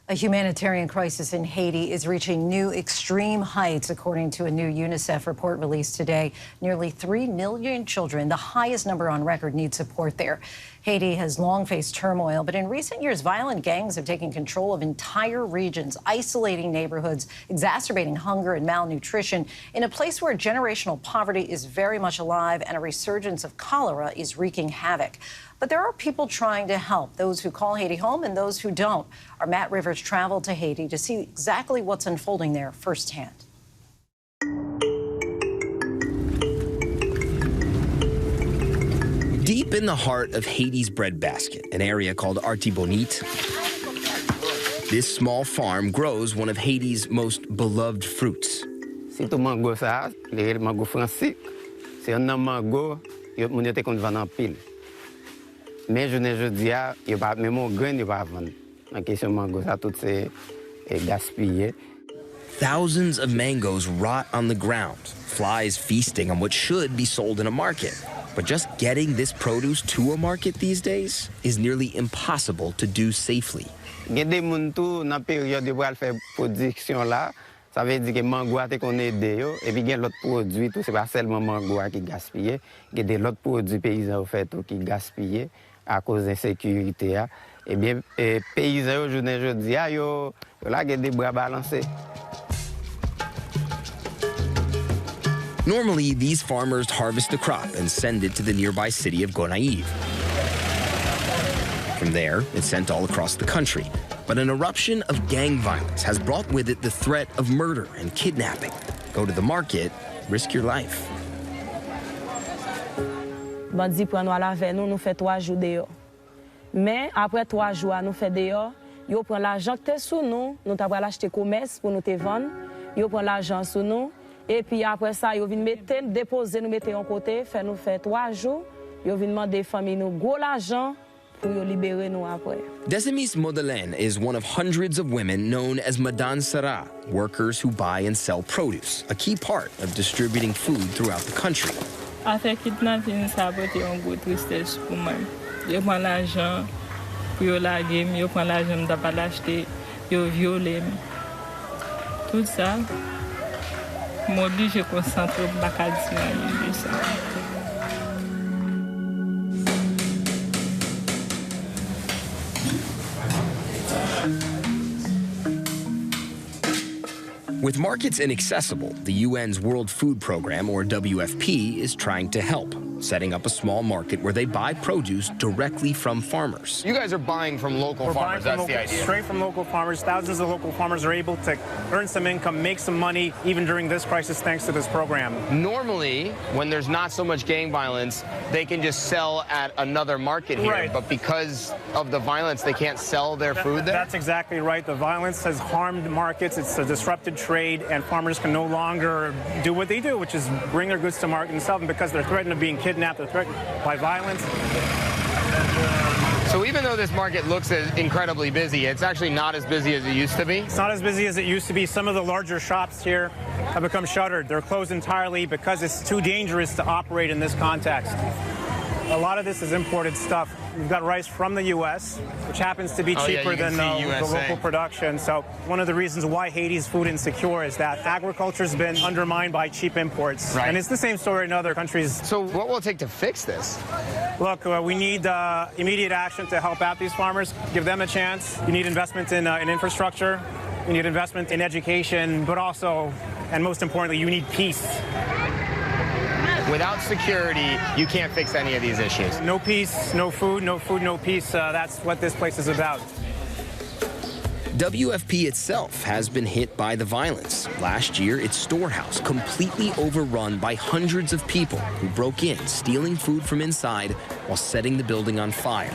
A humanitarian crisis in Haiti is reaching new extreme heights, according to a new UNICEF report released today. Nearly 3 million children, the highest number on record, need support there. Haiti has long faced turmoil, but in recent years, violent gangs have taken control of entire regions, isolating neighborhoods, exacerbating hunger and malnutrition in a place where generational poverty is very much alive and a resurgence of cholera is wreaking havoc. But there are people trying to help, those who call Haiti home and those who don't. Our Matt Rivers traveled to Haiti to see exactly what's unfolding there firsthand. Deep in the heart of Haiti's breadbasket, an area called Artibonite, this small farm grows one of Haiti's most beloved fruits. C'est un mango ça, le mango français. C'est un mango, yo moun yote kon vend en pile. Mais je ne dis pas, il pas même au grain il pas vendre. En question mango ça tout c'est gaspillé. Thousands of mangoes rot on the ground, flies feasting on what should be sold in a market. But just getting this produce to a market these days is nearly impossible to do safely. Il y a des moun tout dans période de pour faire production là, ça veut dire que mango a te qu'on aide yo et puis il y a l'autre produit tout c'est pas seulement mango qui gaspillé, il y a des autres produits paysans fait tout qui gaspillé à cause d'insécurité. Et bien paysans je dis yo là il y a des bras balancés. Normally, these farmers harvest the crop and send it to the nearby city of Gonaïves. From there, it's sent all across the country. But an eruption of gang violence has brought with it the threat of murder and kidnapping. Go to the market, risk your life. Bandi prend nous à la veille, nous fait 3 jours dehors. Mais après 3 jours, nous fait dehors, yo prend l'argent que sous nous, nous t'avons acheté commerce pour nous te vendre, yo prend l'argent sous nous. Et puis après ça, ils viennent déposer, nous mettre en côté, nous faire 3 jours. Ils viennent demander famille nous gros l'argent pour libérer nous après. Desimis Modelen is one of hundreds of women known as Madame Sara, workers who buy and sell produce, a key part of distributing food throughout the country. Affaire kidnapping, ça a été une grosse tristesse pour moi. Je prends l'argent pour la game, je prends l'argent pour l'acheter, je viole. Tout ça. M'oblige de concentrer sur ça. With markets inaccessible, the UN's World Food Program, or WFP, is trying to help, setting up a small market where they buy produce directly from farmers. You guys are buying from local farmers, that's the idea. Straight from local farmers. Thousands of local farmers are able to earn some income, make some money, even during this crisis, thanks to this program. Normally, when there's not so much gang violence, they can just sell at another market here. Right. But because of the violence, they can't sell their food there? That's exactly right. The violence has harmed markets. It's a disrupted trade, and farmers can no longer do what they do, which is bring their goods to market and sell them because they're threatened of being kidnapped, they're threatened by violence. So even though this market looks incredibly busy, it's actually not as busy as it used to be? It's not as busy as it used to be. Some of the larger shops here have become shuttered. They're closed entirely because it's too dangerous to operate in this context. A lot of this is imported stuff. We've got rice from the U.S., which happens to be cheaper than the local production. So one of the reasons why Haiti's food insecure is that agriculture's been undermined by cheap imports. Right. And it's the same story in other countries. So what will it take to fix this? Look, we need immediate action to help out these farmers, give them a chance. You need investment in infrastructure. You need investment in education, but also, and most importantly, you need peace. Without security, you can't fix any of these issues. No peace, no food, no peace. That's what this place is about. WFP itself has been hit by the violence. Last year, its storehouse completely overrun by hundreds of people who broke in, stealing food from inside while setting the building on fire.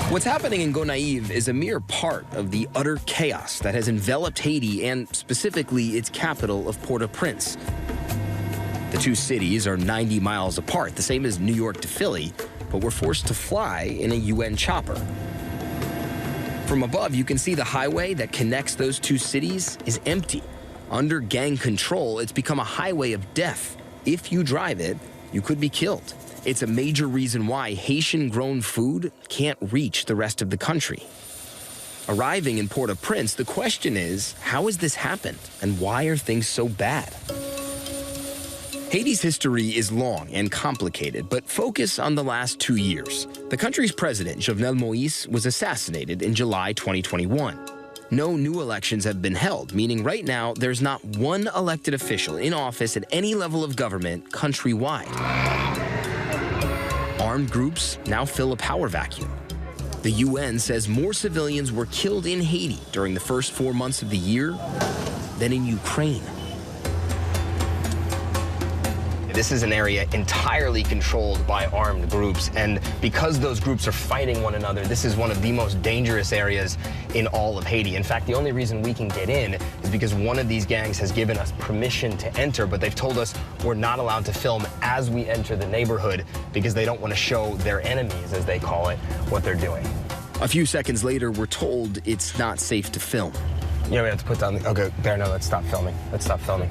What's happening in Gonaïves is a mere part of the utter chaos that has enveloped Haiti and specifically its capital of Port-au-Prince. The two cities are 90 miles apart, the same as New York to Philly, but were forced to fly in a UN chopper. From above, you can see the highway that connects those two cities is empty. Under gang control, it's become a highway of death. If you drive it, you could be killed. It's a major reason why Haitian-grown food can't reach the rest of the country. Arriving in Port-au-Prince, the question is, how has this happened and why are things so bad? Haiti's history is long and complicated, but focus on the last 2 years. The country's president, Jovenel Moïse, was assassinated in July 2021. No new elections have been held, meaning right now there's not one elected official in office at any level of government countrywide. Armed groups now fill a power vacuum. The UN says more civilians were killed in Haiti during the first 4 months of the year than in Ukraine. This is an area entirely controlled by armed groups, and because those groups are fighting one another, this is one of the most dangerous areas in all of Haiti. In fact, the only reason we can get in is because one of these gangs has given us permission to enter, but they've told us we're not allowed to film as we enter the neighborhood because they don't want to show their enemies, as they call it, what they're doing. A few seconds later, we're told it's not safe to film. Yeah, we have to put down the... Okay, there, no, let's stop filming. Let's stop filming.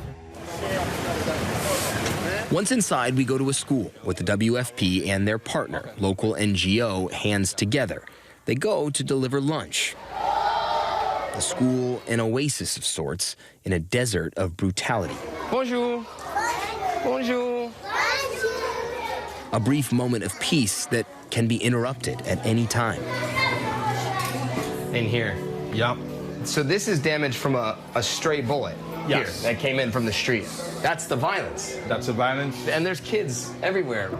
Once inside, we go to a school with the WFP and their partner, local NGO, Hands Together. They go to deliver lunch. The school, an oasis of sorts, in a desert of brutality. Bonjour. Bonjour. A brief moment of peace that can be interrupted at any time. In here. Yup. So this is damage from a stray bullet. Yes. Here, that came in from the street. That's the violence. That's the violence. And there's kids everywhere.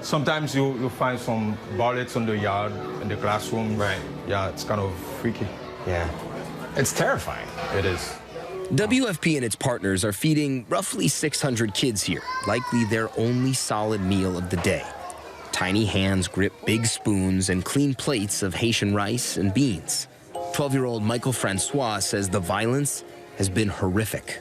Sometimes you find some bullets on the yard, in the classroom. Right. Yeah, it's kind of freaky. Yeah. It's terrifying. It is. WFP and its partners are feeding roughly 600 kids here, likely their only solid meal of the day. Tiny hands grip big spoons and clean plates of Haitian rice and beans. 12-year-old Michael Francois says the violence has been horrific.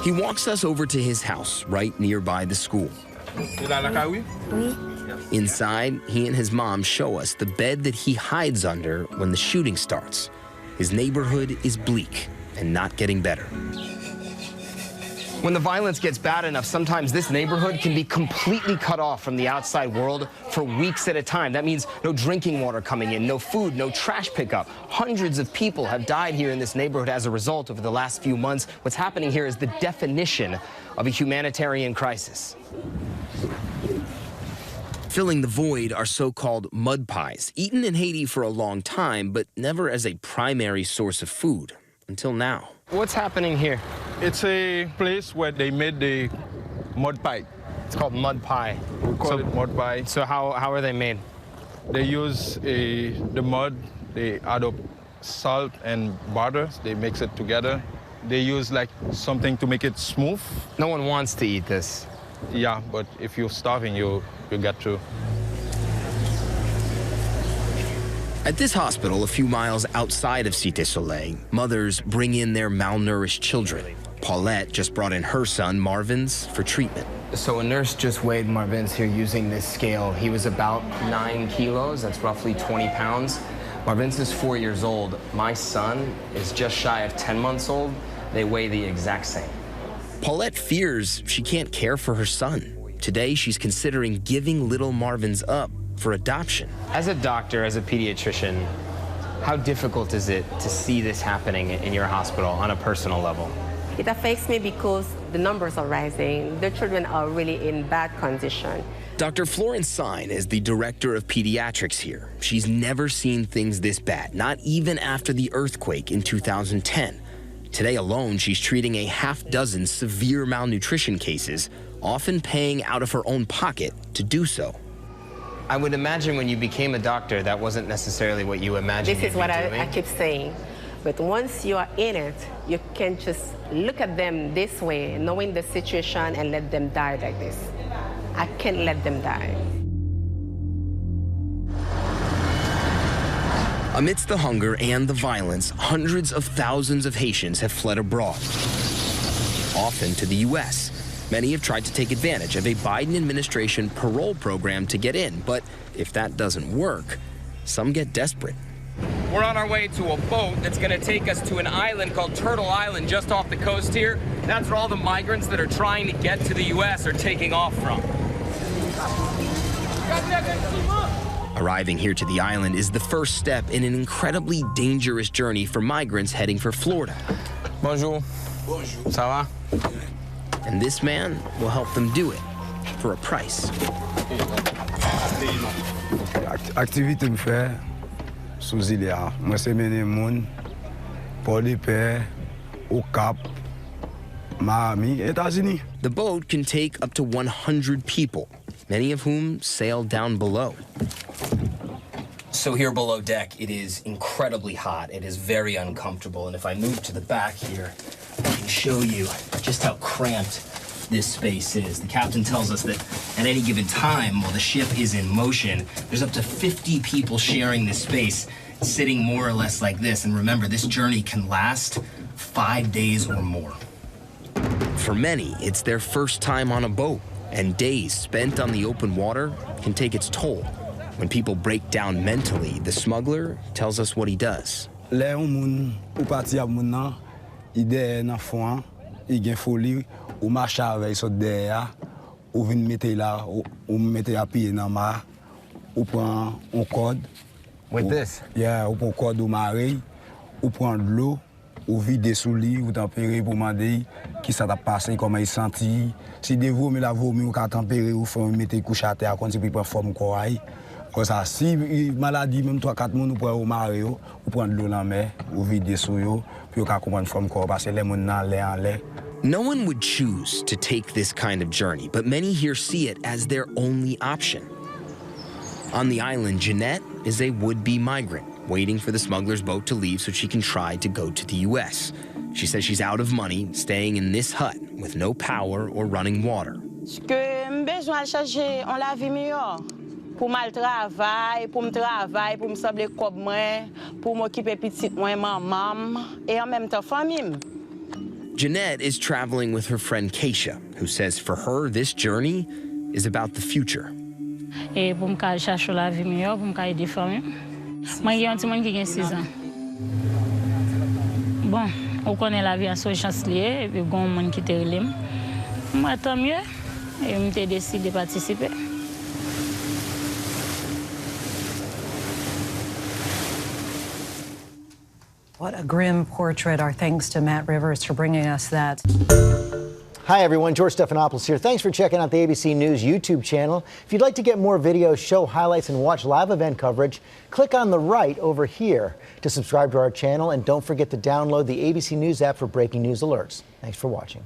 He walks us over to his house right nearby the school. Inside, he and his mom show us the bed that he hides under when the shooting starts. His neighborhood is bleak and not getting better. When the violence gets bad enough, sometimes this neighborhood can be completely cut off from the outside world for weeks at a time. That means no drinking water coming in, no food, no trash pickup. Hundreds of people have died here in this neighborhood as a result over the last few months. What's happening here is the definition of a humanitarian crisis. Filling the void are so-called mud pies, eaten in Haiti for a long time, but never as a primary source of food, until now. What's happening here? It's a place where they made the mud pie. It's called mud pie. We call it mud pie. So how are they made? They use the mud, they add up salt and butter, they mix it together. They use like something to make it smooth. No one wants to eat this. Yeah, but if you're starving, you get to. At this hospital, a few miles outside of Cité Soleil, mothers bring in their malnourished children. Paulette just brought in her son, Marvin's, for treatment. So a nurse just weighed Marvin's here using this scale. He was about 9 kilos, that's roughly 20 pounds. Marvin's is 4 years old. My son is just shy of 10 months old. They weigh the exact same. Paulette fears she can't care for her son. Today, she's considering giving little Marvin's up for adoption. As a doctor, as a pediatrician, how difficult is it to see this happening in your hospital on a personal level? It affects me because the numbers are rising. The children are really in bad condition. Dr. Florence Sine is the director of pediatrics here. She's never seen things this bad, not even after the earthquake in 2010. Today alone, she's treating a half-dozen severe malnutrition cases, often paying out of her own pocket to do so. I would imagine when you became a doctor, that wasn't necessarily what you imagined. This is what I keep saying. But once you are in it, you can just look at them this way, knowing the situation, and let them die like this. I can't let them die. Amidst the hunger and the violence, hundreds of thousands of Haitians have fled abroad, often to the U.S. Many have tried to take advantage of a Biden administration parole program to get in, but if that doesn't work, some get desperate. We're on our way to a boat that's going to take us to an island called Turtle Island just off the coast here. That's where all the migrants that are trying to get to the U.S. are taking off from. Arriving here to the island is the first step in an incredibly dangerous journey for migrants heading for Florida. Bonjour. Bonjour. Ça va? And this man will help them do it for a price. Activité me fait sous île. Moi c'est mener moun pour les paix au Cap, Miami, États-Unis. The boat can take up to 100 people, many of whom sail down below. So here below deck, it is incredibly hot. It is very uncomfortable. And if I move to the back here, I can show you just how cramped this space is. The captain tells us that at any given time, while the ship is in motion, there's up to 50 people sharing this space, sitting more or less like this. And remember, this journey can last 5 days or more. For many, it's their first time on a boat, and days spent on the open water can take its toll. When people break down mentally, the smuggler tells us what he does. Les moun ou parti à moun nan, ide na fond, il gen folie ou marche avec so derrière, ou vinn mettre là, ou mettre à pied dans ma, ou prend un code. With this? Yeah, ou prend code ou marée, ou prend de l'eau, ou vide sous lit, ou tempérer pour demander qui ça t'a passé, comment il senti. Si de vomi la vomi ou ka tempérer ou faut mettre couche à terre quand c'est pour forme corail. Comme ça, si maladie, même 3-4 moun ou pour marrer, ou prendre de l'eau dans la mer, ou vide sous yo, puis ou ka comprendre forme corps parce que les moun nan lè en lè. No one would choose to take this kind of journey, but many here see it as their only option. On the island, Jeanette is a would-be migrant, waiting for the smuggler's boat to leave so she can try to go to the U.S. She says she's out of money, staying in this hut with no power or running water. Pour mal travail, pour me travailler, pour me sabler comme moi, pour m'occuper petit moi maman et en même temps famille. Jeanette is traveling with her friend Keisha, who says for her this journey is about the future. Et pour me chercher la vie meilleure, pour me aider famille. Moi j'ai un petit monde qui a 6 ans. Bon, on connaît la vie en so chance lié et puis gon monde qui te relève. Moi tant mieux et me t'ai décidé de participer. What a grim portrait. Our thanks to Matt Rivers for bringing us that. Hi, everyone. George Stephanopoulos here. Thanks for checking out the ABC News YouTube channel. If you'd like to get more videos, show highlights, and watch live event coverage, click on the right over here to subscribe to our channel. And don't forget to download the ABC News app for breaking news alerts. Thanks for watching.